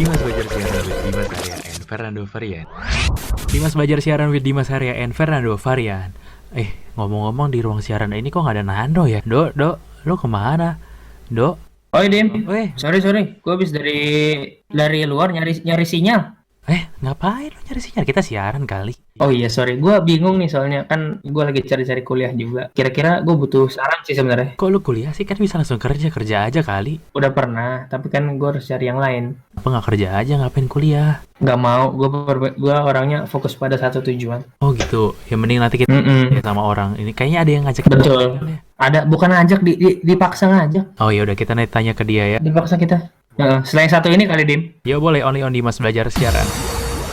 Dimas Belajar Siaran with Dimas Arya and Fernando Varian. Dimas Belajar Siaran with Dimas Arya and Fernando Varian. Ngomong-ngomong di ruang siaran ini kok nggak ada Nando ya? Dok, lo kemana? Dok? Oi Dim, Weh, sorry, gue habis dari luar nyari sinyal. ngapain lo nyari sinyal? Kita siaran kali. Oh iya sorry, gue bingung nih soalnya kan gue lagi cari-cari kuliah juga. Kira-kira gue butuh saran sih sebenarnya. Kok lo kuliah sih? Kan bisa langsung kerja aja kali. Udah pernah, tapi kan gue harus cari yang lain. Apa nggak kerja aja? Ngapain kuliah? Gak mau, gue orangnya fokus pada satu tujuan. Oh gitu. Ya mending nanti kita sama orang ini. Kayaknya ada yang ngajak. Betul. Ada, bukan ngajak, dipaksa ngajak. Oh ya udah kita tanya ke dia ya. Dipaksa kita. Selain satu ini kali Dim. Ya boleh, only on Dimas Belajar Siaran.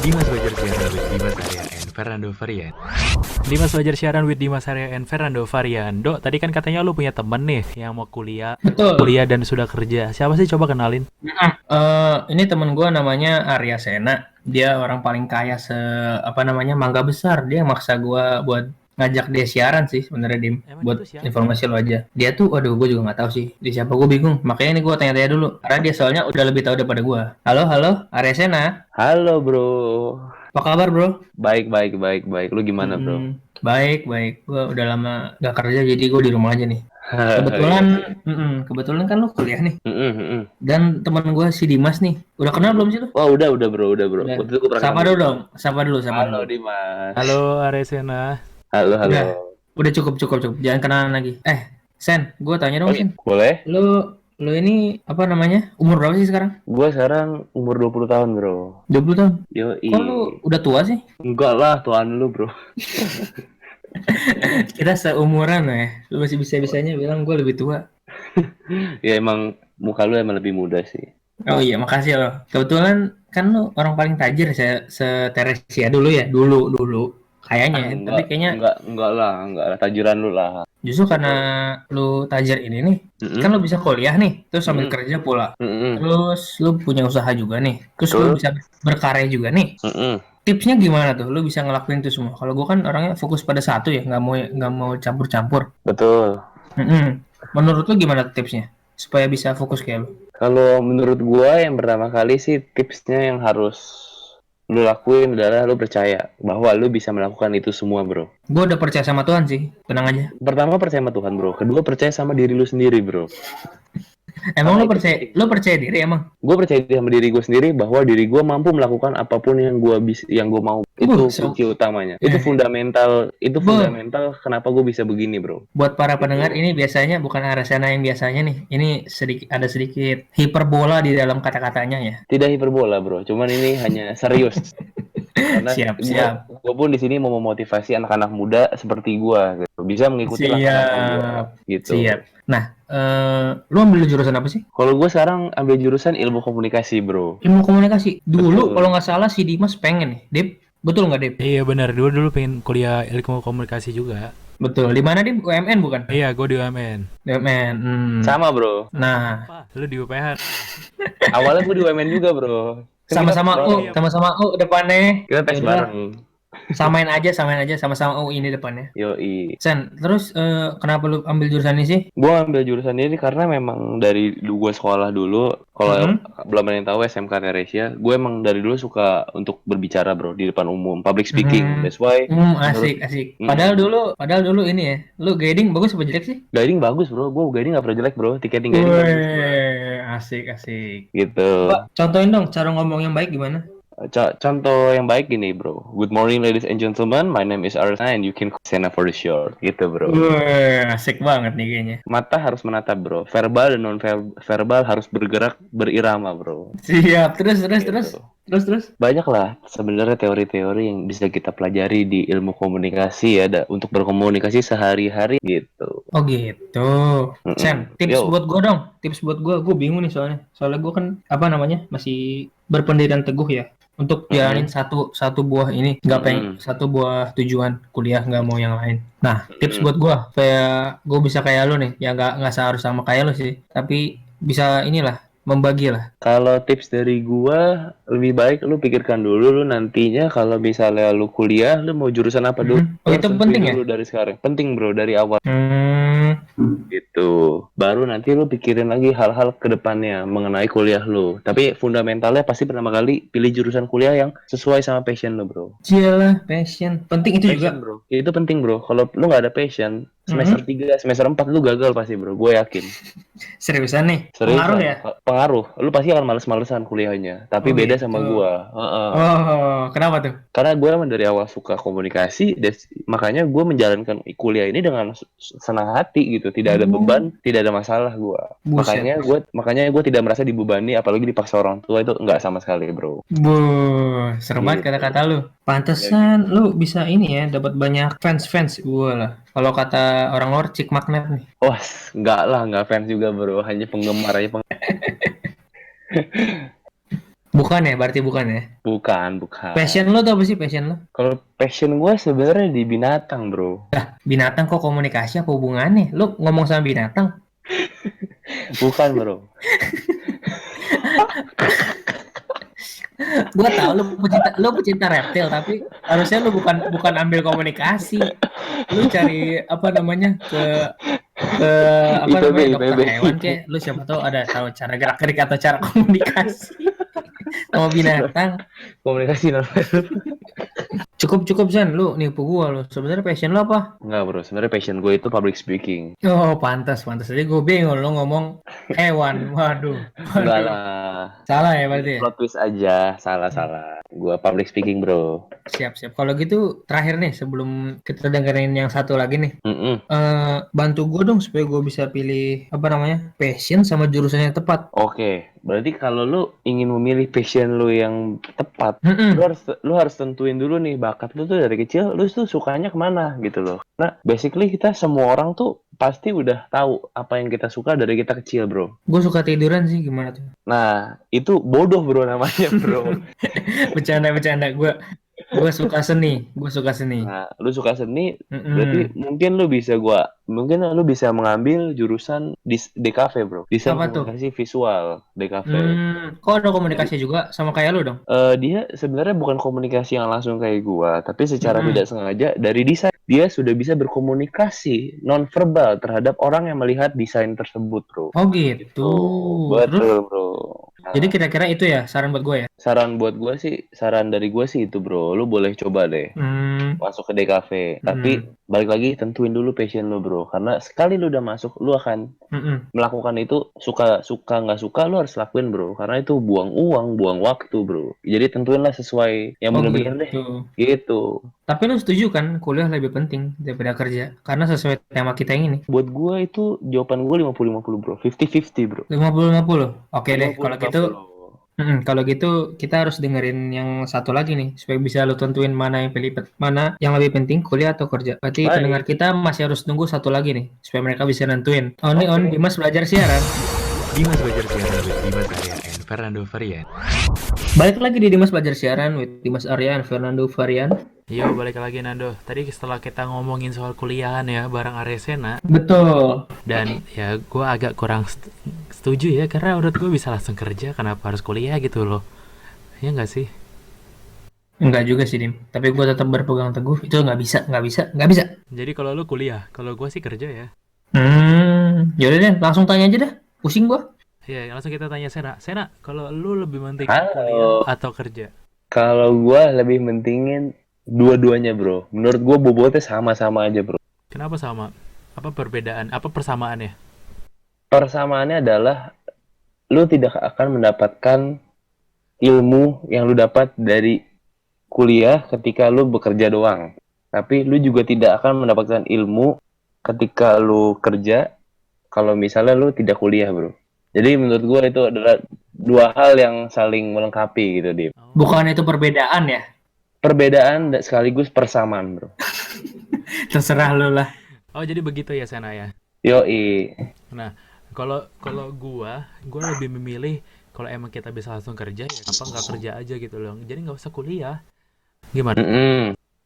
Dimas Belajar Siaran with Dimas Arya and Fernando Varian. Dimas Belajar Siaran with Dimas Arya and Fernando Varian. Dok, tadi kan katanya lu punya temen nih yang mau kuliah. Betul. Kuliah dan sudah kerja. Siapa sih? Coba kenalin. Ini temen gue namanya Arya Sena. Dia orang paling kaya Mangga Besar. Dia maksa gue buat ngajak dia siaran sih sebenarnya Dim. Emang Buat itu siapa? informasi lo aja. Dia tuh, gue juga nggak tahu sih. Di siapa, gue bingung. Makanya ini gue tanya-tanya dulu. Karena dia soalnya udah lebih tahu daripada gue. Halo, Arya Sena. Halo bro, Apa kabar bro? baik. Lu gimana bro? Baik. Gue udah lama gak kerja, jadi gue di rumah aja nih. Kebetulan kan lo kuliah nih. Dan teman gue si Dimas nih. Udah kenal belum sih lo? Wah udah bro. Udah. Waktu itu gua pernah Sapa kenal. dulu dong. Sapa dulu. Halo Dimas. Halo Aresena. Halo. Udah cukup. Jangan kenalan lagi. Sen, gue tanya dong, Sen. Boleh? Lu ini umur berapa sih sekarang? Gua sekarang umur 20 tahun bro. 20 tahun. Yoi. Kok lu udah tua sih? Enggak lah, tuan lu bro. Kita seumuran ya. Lu masih bisa-bisanya bilang gue lebih tua. Ya emang muka lu emang lebih muda sih. Oh iya, makasih loh. Kebetulan kan lu orang paling tajir se-Teresia dulu ya. Dulu. Kayaknya, tapi kayaknya enggak lah, tajuran lu lah. justru karena lu tajir ini nih, kan lu bisa kuliah nih, terus sambil kerja pula. Terus lu punya usaha juga nih. Terus lu bisa berkarya juga nih. Tipsnya gimana tuh? Lu bisa ngelakuin itu semua. Kalau gua kan orangnya fokus pada satu ya, nggak mau campur-campur. Betul. Menurut lu gimana tipsnya supaya bisa fokus kayak lu? Kalau menurut gua yang pertama kali sih tipsnya yang harus lu lakuin adalah lu percaya bahwa lu bisa melakukan itu semua bro. Gue udah percaya sama Tuhan sih, tenang aja. Pertama percaya sama Tuhan bro, kedua percaya sama diri lu sendiri bro. Emang lu percaya diri emang? Gue percaya sama diri gue sendiri bahwa diri gue mampu melakukan apapun yang gue mau. Itu kunci utamanya. Itu fundamental. Kenapa gue bisa begini bro. Buat para pendengar ini biasanya bukan Aresana yang biasanya nih. Ini ada sedikit hiperbola di dalam kata-katanya ya. Tidak hiperbola bro, cuman ini hanya serius. Karena siap. Gue pun di sini mau memotivasi anak-anak muda seperti gue gitu. Bisa mengikuti langkah gue gitu. Siap. Nah, lu ambil jurusan apa sih? Kalau gue sekarang ambil jurusan ilmu komunikasi bro. Ilmu komunikasi. Dulu kalau nggak salah si Dimas pengen nih, Dip. Betul nggak Dip? Iya benar, dulu pengen kuliah ilmu komunikasi juga. Betul. Di mana Dip? UMN bukan? Iya, gue di UMN. UMN. Sama bro. Nah, Lu di UPH. Awalnya gue di UMN juga bro. Sama-sama U depannya. Kita tes bareng. Samain aja sama-sama U ini depannya. Yoi. Sen, terus kenapa lu ambil jurusan ini sih? Gue ambil jurusan ini karena memang dari gue sekolah dulu, kalau belum ada yang tahu SMK Teresia, gue emang dari dulu suka untuk berbicara bro di depan umum, public speaking. That's why. Asik. Padahal dulu ini ya, lu guiding bagus apa jelek sih? Guiding bagus bro, gue guiding gak pernah jelek bro, tiketing guiding bagus bro. Asik. Gitu. Pak, contohin dong cara ngomong yang baik gimana? Contoh yang baik gini bro. Good morning ladies and gentlemen, my name is Arsana and you can call Sena for the short. Gitu bro. Asik banget nih kayaknya. Mata harus menatap bro. Verbal dan non verbal harus bergerak berirama bro. Siap. Terus. Banyak lah sebenarnya teori-teori yang bisa kita pelajari di ilmu komunikasi ya, untuk berkomunikasi sehari-hari gitu. Oh gitu. Sen, tips buat gue dong. Tips buat gue bingung nih soalnya. Soalnya gue kan masih berpendirian teguh ya. Untuk jalanin satu buah ini, nggak pengen satu buah tujuan kuliah, nggak mau yang lain. Nah, tips buat gue supaya gue bisa kayak lu nih, ya nggak seharus sama kayak lu sih, tapi bisa membagi lah. Kalau tips dari gua, lebih baik lu pikirkan dulu lu nantinya kalau misalnya lu kuliah, lu mau jurusan apa dulu. Oh itu penting ya? Dulu dari sekarang. Penting bro, dari awal. Gitu. Baru nanti lu pikirin lagi hal-hal ke depannya mengenai kuliah lu. Tapi fundamentalnya pasti pertama kali pilih jurusan kuliah yang sesuai sama passion lu, bro. Cialah, passion. Penting itu Passion, juga. bro. Itu penting, bro. Kalau lu nggak ada passion, semester 3, semester 4 lu gagal pasti, bro. Gue yakin. Seriusan nih. Serius Pengaruh lah. ya? Pengaruh. Lu pasti akan males-malesan kuliahnya. Tapi Oh beda gitu. sama gua. Heeh. Oh, kenapa tuh? Karena gue emang dari awal suka komunikasi, makanya gue menjalankan kuliah ini dengan senang hati gitu, tidak ada beban, tidak ada masalah gue. Buset. Makanya gue tidak merasa dibebani, apalagi dipaksa orang tua itu enggak sama sekali, bro. Seru banget Gitu. kata-kata lu. Pantesan lu bisa ini ya, dapat banyak fans gua lah. Kalau kata orang luar, chick magnet nih. Wah, enggak fans juga, bro, hanya penggemar aja. Bukan ya, berarti bukan ya. Bukan. Passion lu tuh apa sih passion lu? Kalau passion gue sebenarnya di binatang, bro. Binatang kok komunikasi apa hubungannya? Lu ngomong sama binatang? Bukan, bro. Gua tahu lu pecinta reptil, tapi harusnya lu bukan ambil komunikasi. Lu cari apa namanya ke apa IPB, namanya dokter IPB. hewan kayak lu siapa tahu tahu cara gerak-gerik atau cara komunikasi sama binatang. Komunikasi normal. Cukup San, lu nipu gua lu. Sebenarnya passion lu apa? Enggak, bro. Sebenarnya passion gue itu public speaking. Oh, pantas aja gue bingung lu ngomong hewan. Waduh. Enggak lah. Salah ya berarti ya? Plot twist aja, salah. Gua public speaking, bro. Siap. Kalau gitu terakhir nih sebelum kita dengerin yang satu lagi nih. Bantu gue dong supaya gue bisa pilih apa namanya passion sama jurusan yang tepat. Oke, berarti kalau lu ingin memilih passion lu yang tepat, lu harus tentuin dulu nih bakat lu tuh dari kecil, lu tuh sukanya kemana gitu loh. Nah, basically kita semua orang tuh pasti udah tahu apa yang kita suka dari kita kecil, bro. Gue suka tiduran sih, gimana tuh? Nah, itu bodoh, bro, namanya, bro. Bercanda. Gue suka seni. Nah, lu suka seni, berarti mungkin lu bisa mengambil jurusan di DKV, bro. Desain komunikasi visual, DKV. Kok ada komunikasi juga sama kayak lu dong? Dia sebenarnya bukan komunikasi yang langsung kayak gua, tapi secara tidak sengaja dari desain dia sudah bisa berkomunikasi nonverbal terhadap orang yang melihat desain tersebut, bro. Oh gitu. Betul, bro. Jadi kira-kira itu ya saran buat gue ya? Saran dari gue sih itu, bro. Lu boleh coba deh masuk ke DKV. Tapi balik lagi tentuin dulu passion lu, bro. Karena sekali lu udah masuk, lu akan melakukan itu suka nggak suka, lu harus lakuin, bro. Karena itu buang uang, buang waktu, bro. Jadi tentuinlah sesuai yang benar-benar deh. Gitu. Tapi lu setuju kan kuliah lebih penting daripada kerja? Karena sesuai tema kita yang ini. Buat gue itu jawaban gue 50-50, bro. 50-50, bro. 50-50. Oke deh, 50-50. kalau gitu kalau gitu kita harus dengerin yang satu lagi nih supaya bisa lu tentuin mana yang lebih penting, kuliah atau kerja. Berarti pendengar kita masih harus tunggu satu lagi nih supaya mereka bisa nentuin. On Dimas Belajar Siaran. Dimas Belajar Siaran with Dimas Arya and Fernando Varian. Balik lagi di Dimas Belajar Siaran with Dimas Arya and Fernando Varian. Yo, balik lagi Nando. Tadi setelah kita ngomongin soal kuliahan ya bareng Aresena. Betul. Dan ya gue agak kurang setuju ya, karena menurut gue bisa langsung kerja, kenapa harus kuliah gitu loh. Ya nggak sih? Enggak juga sih, Dim. Tapi gue tetap berpegang teguh itu nggak bisa. Jadi kalau lu kuliah, kalau gue sih kerja ya. Yaudah deh, langsung tanya aja dah. Pusing gue. Iya, langsung kita tanya Sena, kalau lu lebih penting kuliah atau kerja? Kalau gue lebih mentingin dua-duanya, bro. Menurut gue bobotnya sama-sama aja, bro. Kenapa sama? Apa perbedaan? Apa persamaannya? Persamaannya adalah lu tidak akan mendapatkan ilmu yang lu dapat dari kuliah ketika lu bekerja doang. Tapi lu juga tidak akan mendapatkan ilmu ketika lu kerja kalau misalnya lu tidak kuliah, bro. Jadi menurut gue itu adalah dua hal yang saling melengkapi gitu, Dim. Bukan itu perbedaan ya? Perbedaan sekaligus persamaan, bro. Terserah lu lah. Oh, jadi begitu ya, Sena ya? Yoi. Nah, kalau gua lebih memilih kalau emang kita bisa langsung kerja ya kenapa nggak kerja aja gitu loh. Jadi nggak usah kuliah. Gimana?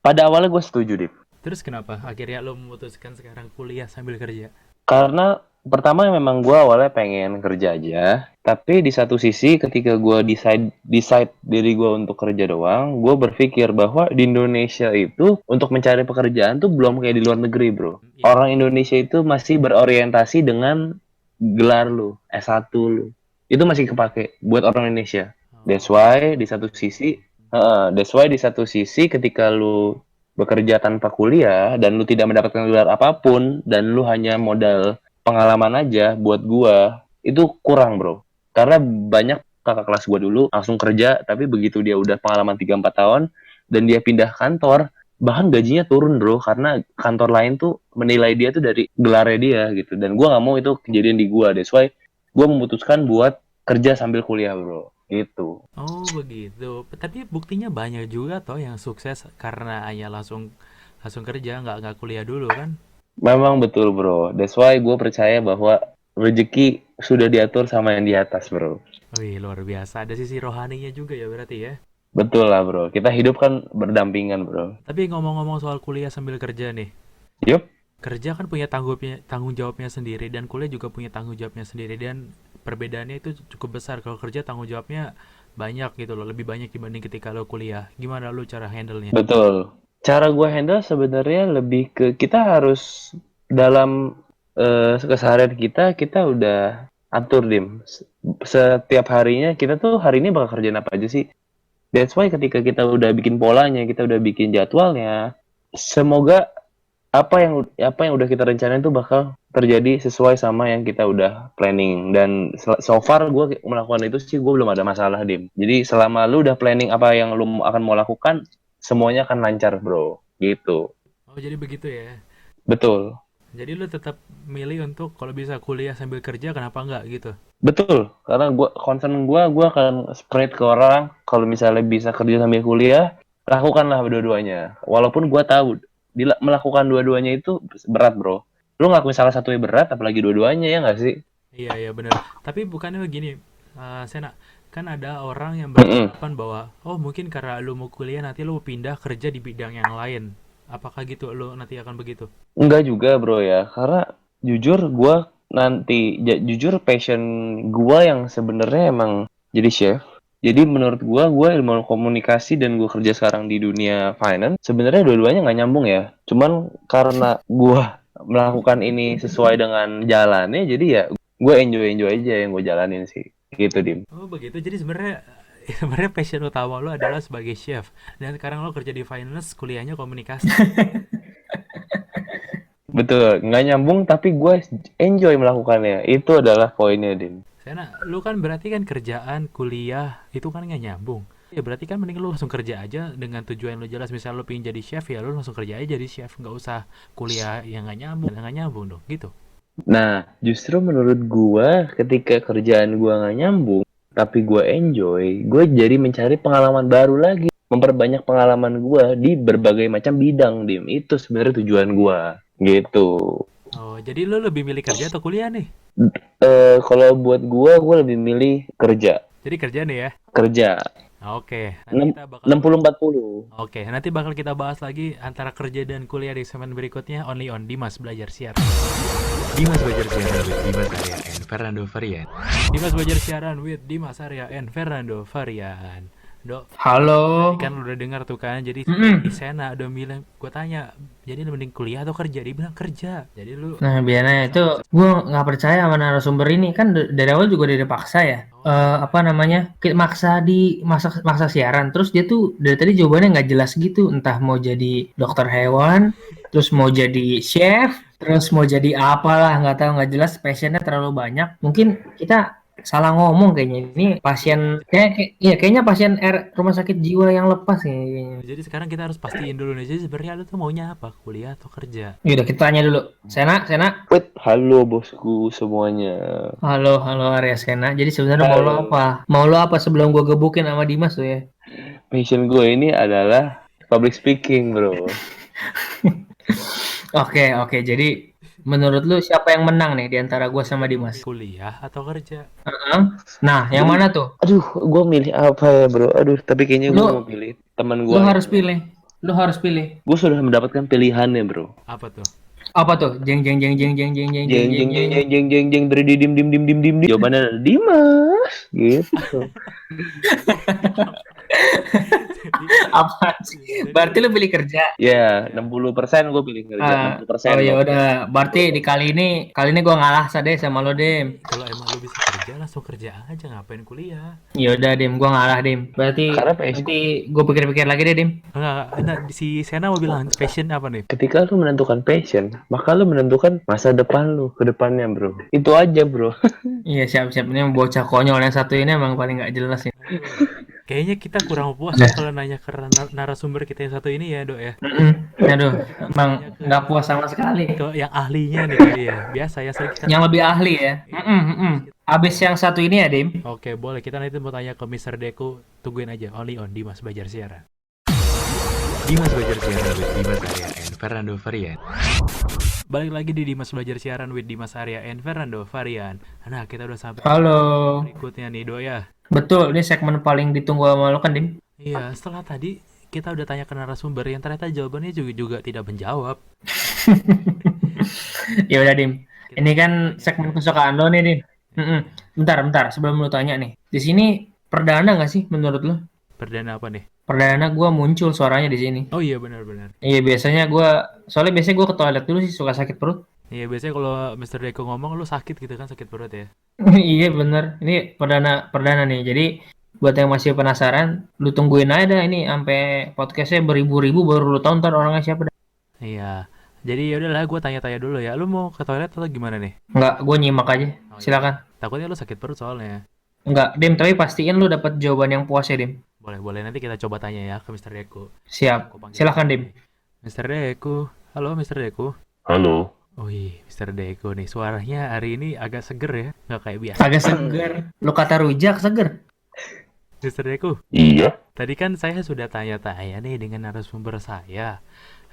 Pada awalnya gue setuju, Dip. Terus kenapa akhirnya lo memutuskan sekarang kuliah sambil kerja? Karena pertama memang gue awalnya pengen kerja aja, tapi di satu sisi ketika gue decide diri gue untuk kerja doang, gue berpikir bahwa di Indonesia itu untuk mencari pekerjaan tuh belum kayak di luar negeri, bro. Orang Indonesia itu masih berorientasi dengan gelar lu, S1 lu. Itu masih kepake buat orang Indonesia. That's why di satu sisi ketika lu bekerja tanpa kuliah dan lu tidak mendapatkan gelar apapun dan lu hanya modal pengalaman aja buat gua itu kurang, bro. Karena banyak kakak kelas gua dulu langsung kerja tapi begitu dia udah pengalaman 3-4 tahun dan dia pindah kantor, bahkan gajinya turun, bro, karena kantor lain tuh menilai dia tuh dari gelarnya dia gitu. Dan gua nggak mau itu kejadian di gua. That's why gua memutuskan buat kerja sambil kuliah, bro. Gitu. Oh begitu. Tapi buktinya banyak juga toh yang sukses karena hanya langsung langsung kerja, nggak kuliah dulu kan? Memang betul, bro. That's why gue percaya bahwa rezeki sudah diatur sama yang di atas, bro. Wih luar biasa. Ada sisi rohaninya juga ya berarti ya. Betul lah, bro. Kita hidup kan berdampingan, bro. Tapi ngomong-ngomong soal kuliah sambil kerja nih, Yup. kerja kan punya tanggung jawabnya sendiri dan kuliah juga punya tanggung jawabnya sendiri dan perbedaannya itu cukup besar. Kalau kerja tanggung jawabnya banyak gitu loh, lebih banyak dibanding ketika lo kuliah. Gimana lo cara handle-nya? Betul. Cara gue handle sebenarnya lebih ke kita harus dalam keseharian kita udah atur, Dim. Setiap harinya kita tuh hari ini bakal kerjain apa aja sih. That's why ketika kita udah bikin polanya, kita udah bikin jadwalnya, semoga apa yang udah kita rencanain tuh bakal terjadi sesuai sama yang kita udah planning. Dan so far gue melakukan itu sih gue belum ada masalah, Dim. Jadi selama lu udah planning apa yang lu akan mau lakukan, semuanya akan lancar, bro. Gitu. Oh jadi begitu ya. Betul. Jadi lu tetap milih untuk kalau bisa kuliah sambil kerja, kenapa enggak gitu? Betul. Karena concern gue akan spread ke orang kalau misalnya bisa kerja sambil kuliah, lakukanlah dua-duanya. Walaupun gue tahu melakukan dua-duanya itu berat, bro. Lu ngelakuin salah satunya berat, apalagi dua-duanya, ya nggak sih? Iya benar. Tapi bukannya begini, Sena, kan ada orang yang beranggapan bahwa oh mungkin karena lu mau kuliah nanti lu pindah kerja di bidang yang lain. Apakah gitu lu nanti akan begitu? Enggak juga, bro, ya. Karena jujur jujur passion gue yang sebenarnya emang jadi chef. Jadi menurut gue ilmu komunikasi dan gue kerja sekarang di dunia finance, sebenarnya dua-duanya nggak nyambung ya. Cuman karena gue melakukan ini sesuai dengan jalannya, jadi ya gue enjoy aja yang gue jalanin sih. Gitu, Dim. Oh begitu. Jadi sebenarnya sebenarnya passion utama lu adalah sebagai chef dan sekarang lu kerja di finance, kuliahnya komunikasi. Betul, nggak nyambung tapi gue enjoy melakukannya. Itu adalah poinnya, Dim. Sena, lu kan berarti kan kerjaan, kuliah itu kan nggak nyambung. Ya berarti kan mending lu langsung kerja aja dengan tujuan lu jelas. Misal lu pengen jadi chef ya lu langsung kerja aja jadi chef, nggak usah kuliah yang nggak nyambung dong gitu. Nah, justru menurut gue ketika kerjaan gue nggak nyambung, tapi gue enjoy, gue jadi mencari pengalaman baru lagi. Memperbanyak pengalaman gue di berbagai macam bidang, Dim. Itu sebenarnya tujuan gue. Gitu. Oh, jadi lu lebih milih kerja atau kuliah nih? Kalau buat gue lebih milih kerja. Jadi kerja nih ya? Kerja. Oke, nanti kita bakal 60-40. Oke, nanti bakal kita bahas lagi antara kerja dan kuliah di segmen berikutnya only on Dimas Belajar Siaran. Dimas Belajar Siaran with Dimas Arya and Fernando Varian. Dimas Belajar Siaran with Dimas Arya and Fernando Varian. Dok, Halo. tadi kan udah dengar tuh kan, jadi di Sena udah bilang, gue tanya, jadi lu mending kuliah atau kerja? Dia bilang kerja. Jadi lu Nah, biarnya itu gue nggak percaya sama narasumber ini kan dari awal juga dia dipaksa ya. Apa namanya? Maksa di maksa siaran. Terus dia tuh dari tadi jawabannya nggak jelas gitu. Entah mau jadi dokter hewan, terus mau jadi chef, terus mau jadi apalah nggak tahu, nggak jelas, passionnya terlalu banyak. Mungkin kita salah ngomong kayaknya, ini pasien kayaknya pasien rumah sakit jiwa yang lepas kayaknya. jadi sekarang kita harus pastiin dulu nih, jadi sebenarnya lu tuh maunya apa? Kuliah atau kerja? Yaudah kita tanya dulu. Sena. Wait, halo bosku semuanya. Halo Arya Sena. Jadi sebenarnya mau lo apa? Mau lo apa sebelum gue gebukin sama Dimas tuh ya? Passion gue ini adalah public speaking, bro. Oke. Jadi menurut lu siapa yang menang nih di antara gue sama Dimas? Kuliah atau kerja? Nah, yang mana tuh? Aduh, gue milih apa ya, bro? Aduh, tapi kayaknya gue mau pilih teman gue. Lu harus pilih. Gue sudah mendapatkan pilihannya, bro. Apa tuh? Apa tuh? Jeng jeng jeng jeng jeng jeng jeng jeng Jeng jeng jeng jeng jeng. jeng jeng jeng jeng dari dim dim dim dim dim dim. Jawabannya adalah Dimas gitu. Jadi, Apa sih? jadi Berarti lu pilih kerja. Ya, 60% gue pilih kerja, Ah, 60% oh ya loh. udah, berarti di kali ini gua ngalah deh sama lo, Dim. kalau emang lu bisa kerja langsung kerja aja, ngapain kuliah? Ya udah, Dim, gua ngalah, Dim. Berarti Karena passion, nanti gua pikir-pikir lagi deh, Dim. Enggak, nah, si Sena mau bilang passion apa nih? ketika lu menentukan passion, maka lu menentukan masa depan lu ke depannya, bro. Itu aja, bro. Iya, siap-siap, ini bocah konyol yang satu ini emang paling nggak jelas ya. Aduh, kayaknya kita kurang puas ya kalau nanya ke narasumber kita yang satu ini ya, Dok ya. Mm-mm. Aduh, Harus emang nanya ke nggak puas sama sekali. yang ahlinya nih kali ya. Biasa ya sering kita Yang tanya. lebih ahli ya. Iya, Mm-mm, mm-mm. terus kita. Abis yang satu ini ya, Dim. Oke, boleh. Kita nanti mau tanya ke Mister Deku. Tungguin aja. Only on Dimas Bajar Siaran. Dimas Bajar Siaran with Dimas Arya and Fernando Varian. Balik lagi di Dimas Belajar Siaran with Dimas Arya and Fernando Varian. Nah, kita udah sampai Halo. berikutnya nih, Dok ya. Betul, ini segmen paling ditunggu sama lo kan, Dim? Iya, setelah tadi kita udah tanya ke narasumber yang ternyata jawabannya juga tidak menjawab. Ya udah, Dim. Kita Ini kan segmen kesukaan lo nih, Dim. Mm-mm. Bentar, sebelum lo tanya nih. Di sini perdana nggak sih menurut lo? perdana apa nih? Perdana gua muncul suaranya di sini. Oh iya, benar-benar. Iya, soalnya biasanya gua ke toilet dulu sih suka sakit perut. Iya, biasanya kalau Mister Deko ngomong lu sakit gitu kan, sakit perut ya. Iya bener. Ini perdana nih. Jadi buat yang masih penasaran, lu tungguin aja dah ini sampai podcastnya beribu-ribu baru lu tahu ntar orangnya siapa dah. Iya. Jadi ya udahlah, gue tanya-tanya dulu ya. Lu mau ke toilet atau gimana nih? Enggak, gue nyimak aja. Oh iya. Silakan. Takutnya lu sakit perut soalnya. Enggak, Dim, tapi pastiin lu dapat jawaban yang puas ya, Dim. Boleh, nanti kita coba tanya ya ke Mister Deko. Siap. Aku panggil Silakan, aja Dim. nih. Mister Deko. Halo, Mister Deko. Halo. Oh iya, Mister Deko nih. Suaranya hari ini agak seger ya. Nggak kayak biasa. Agak seger. Lu kata rujak seger. Mister Deko. Iya. Tadi kan saya sudah tanya-tanya nih dengan narasumber saya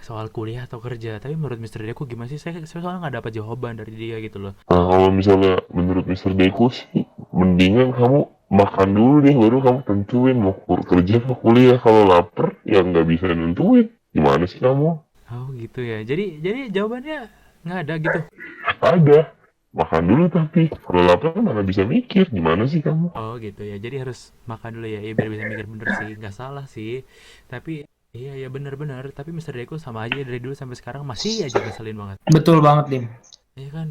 soal kuliah atau kerja. Tapi menurut Mister Deku gimana sih? Saya soalnya nggak dapat jawaban dari dia gitu loh. Nah, kalau misalnya menurut Mister Deku sih, mendingan kamu makan dulu deh, baru kamu tentuin mau kerja atau kuliah. Kalau lapar, ya nggak bisa nentuin. Gimana sih kamu? Oh gitu ya. Jadi jawabannya nggak ada gitu. Ada. Makan dulu tapi. Kalau lapar mana bisa mikir. Gimana sih kamu? Oh gitu ya. Jadi harus makan dulu ya. Biar bisa mikir bener sih. Nggak salah sih. Tapi iya ya bener-bener. Tapi Mister Deku sama aja dari dulu sampai sekarang masih aja ngeselin banget. Betul banget, Dim. Iya kan?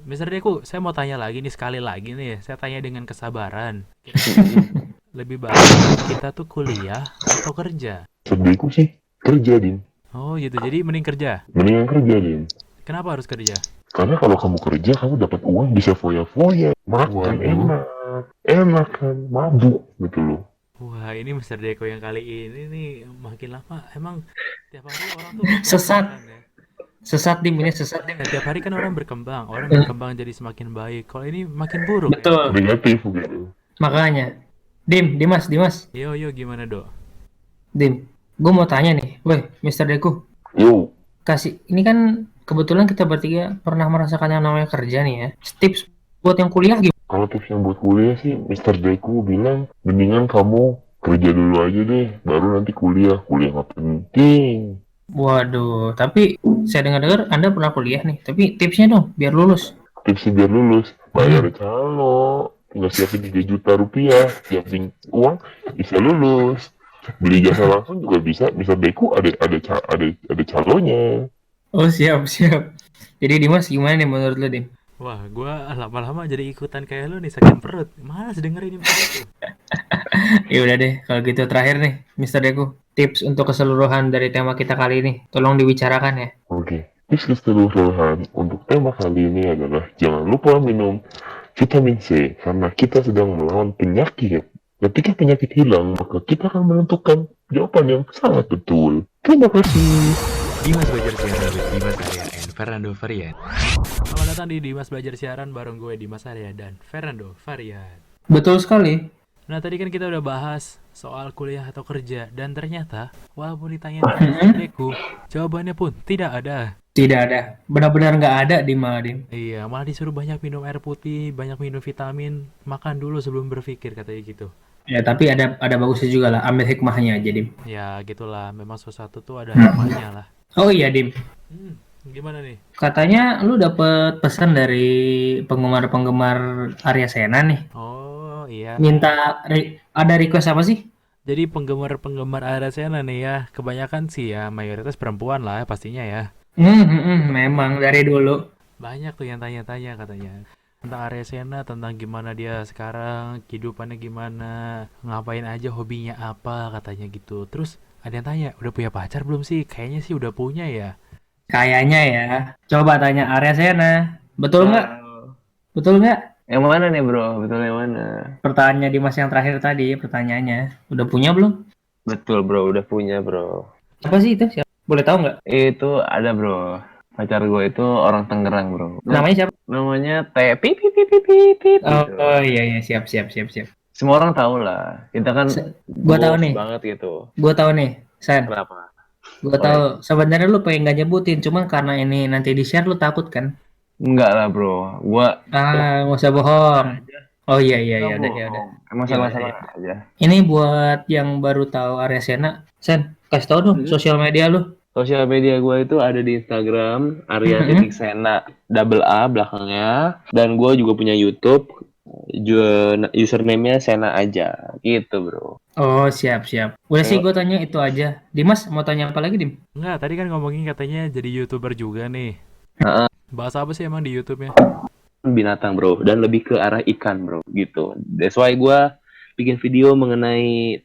Mister Deku, saya mau tanya lagi nih sekali lagi nih. Saya tanya dengan kesabaran. Kira-kira lebih baik kita tuh kuliah atau kerja? Mister Deku sih kerja, Din. Oh gitu. Jadi mending kerja. Mendingan kerja, Din. Kenapa harus kerja? Karena kalau kamu kerja, kamu dapat uang bisa foya-foya. Makan Waduh. enak. Enak kan. Mabuk gitu loh. Wah, ini Mister Deko yang kali ini nih makin lama emang tiap hari orang tuh Sesat. berkembang kan ya. Sesat, Dim. Ini sesat, Dim. Nah, tiap hari kan orang berkembang jadi semakin baik. Kalau ini makin buruk ya. Betul. Negatif gitu. Makanya. Dimas. Yo gimana, Dok? Dim, gue mau tanya nih. Woi, Mister Deku. Yo, Ini kan kebetulan kita bertiga pernah merasakan yang namanya kerja nih ya. Tips buat yang kuliah gimana? kalau tips yang buat kuliah sih, Mister Deku bilang, mendingan kamu kerja dulu aja deh, baru nanti kuliah. Kuliah nggak penting. Waduh, tapi saya dengar-dengar Anda pernah kuliah nih. Tapi tipsnya dong, biar lulus. Tipsnya biar lulus, bayar calo, tinggal siapin 3 juta rupiah, siapin uang, bisa lulus. Beli jasa langsung juga bisa. Mister Deku ada calonnya. Oh, siap. Jadi Dimas gimana nih menurut lo, Dim? Wah, gua lama-lama jadi ikutan kayak lu nih sakit perut. Malas dengerin Mister Deko. Ya udah deh, kalau gitu terakhir nih, Mister Deku. Tips untuk keseluruhan dari tema kita kali ini. Tolong dibicarakan ya. Oke, tips keseluruhan untuk tema kali ini adalah jangan lupa minum vitamin C karena kita sedang melawan penyakit. Ketika penyakit hilang, maka kita akan menentukan jawaban yang sangat betul. Terima kasih. Dimas Belajar Siaran with Dimas Arya and Fernando Varian. Selamat datang di Dimas Belajar Siaran bareng gue Dimas Arya dan Fernando Varian. Betul sekali. Nah tadi kan kita udah bahas soal kuliah atau kerja dan ternyata walaupun ditanya Mister Deku, jawabannya pun tidak ada. Tidak ada. Benar-benar nggak ada di Dim. Iya, malah disuruh banyak minum air putih, banyak minum vitamin, makan dulu sebelum berpikir katanya gitu. Ya, tapi ada bagusnya juga lah. Ambil hikmahnya aja, Dim. Ya gitulah, memang sesuatu tuh ada hikmahnya lah. Oh iya, Dim. Gimana nih? Katanya lu dapet pesan dari penggemar-penggemar Arya Sena nih. Oh iya. Ada request apa sih? Jadi penggemar-penggemar Arasena nih ya, kebanyakan sih ya mayoritas perempuan lah pastinya ya. Memang dari dulu. Banyak tuh yang tanya-tanya katanya tentang Arasena, tentang gimana dia sekarang, kehidupannya gimana, ngapain aja, hobinya apa katanya gitu. Terus ada yang tanya, udah punya pacar belum sih? Kayaknya sih udah punya ya. Kayaknya ya. Coba tanya Arya Sena. Betul nggak? Wow. Betul nggak? Yang mana nih bro? Betul yang mana? Pertanyaannya Dimas yang terakhir tadi, pertanyaannya. Udah punya belum? Betul bro, udah punya bro. Apa sih itu? Siapa? Boleh tahu nggak? Itu ada bro. Pacar gue itu orang Tangerang bro. Namanya siapa? Namanya Teh Pip Pip Pip Pip Pip Pip, gitu. Oh iya iya siap. Semua orang tahu lah. Kita kan Gua tahu goals nih. banget gitu. Gue tahu nih, San. Kenapa? Gue tahu. Sebenarnya lu pengen gak nyebutin, cuman karena ini nanti di share lu takut kan? Enggak lah bro. Gua Nggak usah bohong. Oh iya enggak udah. bohong. Emang Ya udah, salah-salah ya. aja. Ini buat yang baru tahu Arya Sena, Sen, kasih tahu dong sosial media lu. Sosial media gue itu ada di Instagram Arya.Sena double A belakangnya, dan gue juga punya YouTube, username-nya Sena aja gitu bro. Oh siap. Udah sih gue tanya itu aja. Dimas mau tanya apa lagi Dim? Enggak, tadi kan ngomongin katanya jadi YouTuber juga nih. Heeh. Bahas apa sih emang di YouTube-nya? Binatang bro, dan lebih ke arah ikan bro gitu. That's why gue bikin video mengenai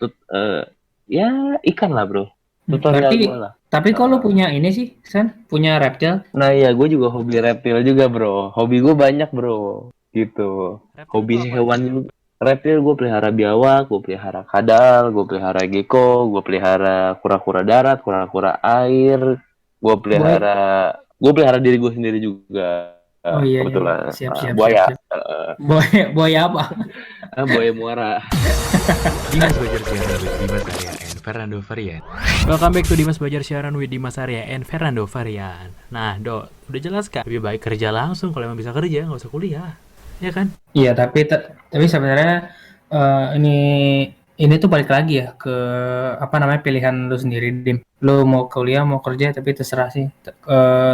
ya ikan lah bro. Tutorial Berarti, gue lah. tapi kalau punya ini sih, Sen, punya reptil? Nah iya, gue juga hobi reptil juga bro. Hobi gue banyak bro gitu. Reptil Hobi itu apa hewan aja? juga. Reptil gue pelihara biawak, gue pelihara kadal, gue pelihara gecko, gue pelihara kura-kura darat, kura-kura air, gue pelihara diri gue sendiri juga. Oh iya, Kebetulan siap. buaya. Buaya apa? Buaya muara. Dimas Belajar Siaran with Dimas Arya and Fernando Varian. Welcome back to Dimas Belajar Siaran with Dimas Arya and Fernando Varian. Nah, Dok, udah jelas kan? Lebih baik kerja langsung kalau emang bisa kerja, nggak usah kuliah. Ya kan? Iya, tapi sebenarnya ini tuh balik lagi ya ke apa namanya pilihan lu sendiri, Dim. Lu mau kuliah, mau kerja, tapi terserah sih.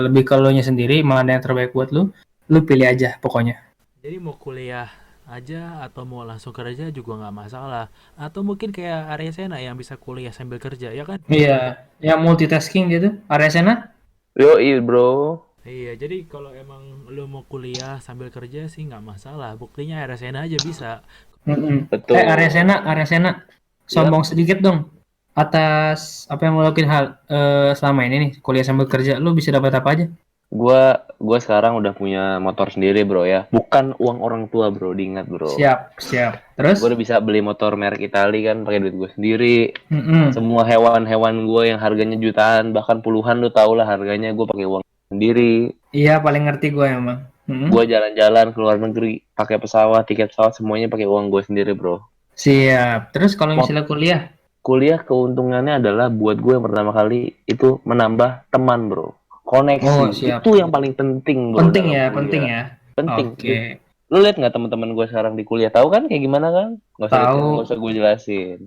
Lebih ke lu nya sendiri, mana yang terbaik buat lu pilih aja pokoknya. Jadi mau kuliah aja atau mau langsung kerja juga nggak masalah. Atau mungkin kayak Arya Sena yang bisa kuliah sambil kerja, ya kan? Iya, yang multitasking gitu. Arya Sena? Yoi bro. Iya, jadi kalau emang lu mau kuliah sambil kerja sih nggak masalah. Buktinya Arya Sena aja bisa. Betul. Arya Sena, sombong sedikit dong atas apa yang lo lakuin selama ini nih, kuliah sambil kerja, lu bisa dapat apa aja? Gua sekarang udah punya motor sendiri bro ya. Bukan uang orang tua bro, diingat bro. Siap. Terus? Gue udah bisa beli motor merek Itali kan, pakai duit gue sendiri. Mm-mm. Semua hewan-hewan gue yang harganya jutaan, bahkan puluhan, lu tau lah harganya, gue pakai uang sendiri. Iya, paling ngerti gue emang. Gue jalan-jalan ke luar negeri, pakai pesawat, tiket pesawat, semuanya pakai uang gue sendiri bro. Siap. Terus kalau misalnya Kuliah keuntungannya adalah buat gue yang pertama kali itu menambah teman bro. Koneksi. Oh, siap. Itu yang paling penting bro. penting ya. Penting. Oke. Lu lihat nggak teman-teman gue sekarang di kuliah, tahu kan kayak gimana kan? Tahu. Nggak usah gue jelasin.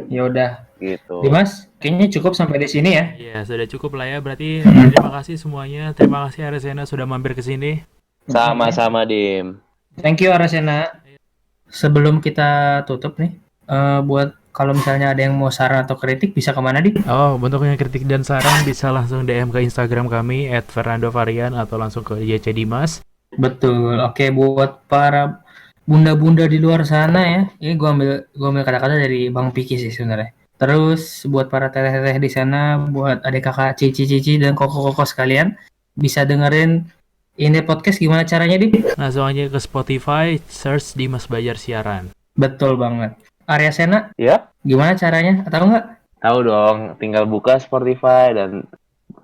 Ya udah. Gitu. Dimas, kayaknya cukup sampai di sini ya. Iya, sudah cukup lah ya. Berarti terima kasih semuanya. Terima kasih Arya Sena sudah mampir ke sini. Sama-sama Dim. Thank you Arya Sena. Sebelum kita tutup nih, buat kalau misalnya ada yang mau saran atau kritik bisa kemana di? Oh, bentuknya kritik dan saran bisa langsung DM ke Instagram kami @fernandovarian atau langsung ke YC Dimas. Betul. Oke, buat para bunda-bunda di luar sana ya. Ini gua ambil kata-kata dari Bang Piki sih sebenarnya. Terus buat para teteh-teteh di sana, buat adik kakak, cici-cici dan koko-koko sekalian, bisa dengerin ini podcast gimana caranya di? Langsung aja ke Spotify, search Dimas Belajar Siaran. Betul banget. Arya Sena, Ya, gimana caranya? Tahu nggak? tahu dong. Tinggal buka Spotify dan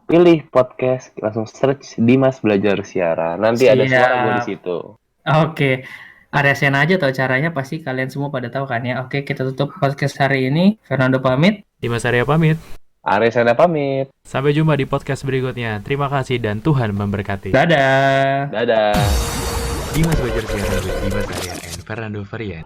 pilih podcast, langsung search Dimas Belajar Siaran. Nanti ada Siap. suara gue di situ. Oke. Arya Sena aja tahu caranya, pasti kalian semua pada tahu kan ya. Oke, kita tutup podcast hari ini. Fernando pamit. Dimas Arya pamit. Arya Sena pamit. Sampai jumpa di podcast berikutnya. Terima kasih dan Tuhan memberkati. Dadah. Dadah. Dimas Belajar Siaran with Dimas Arya and Fernando Varian.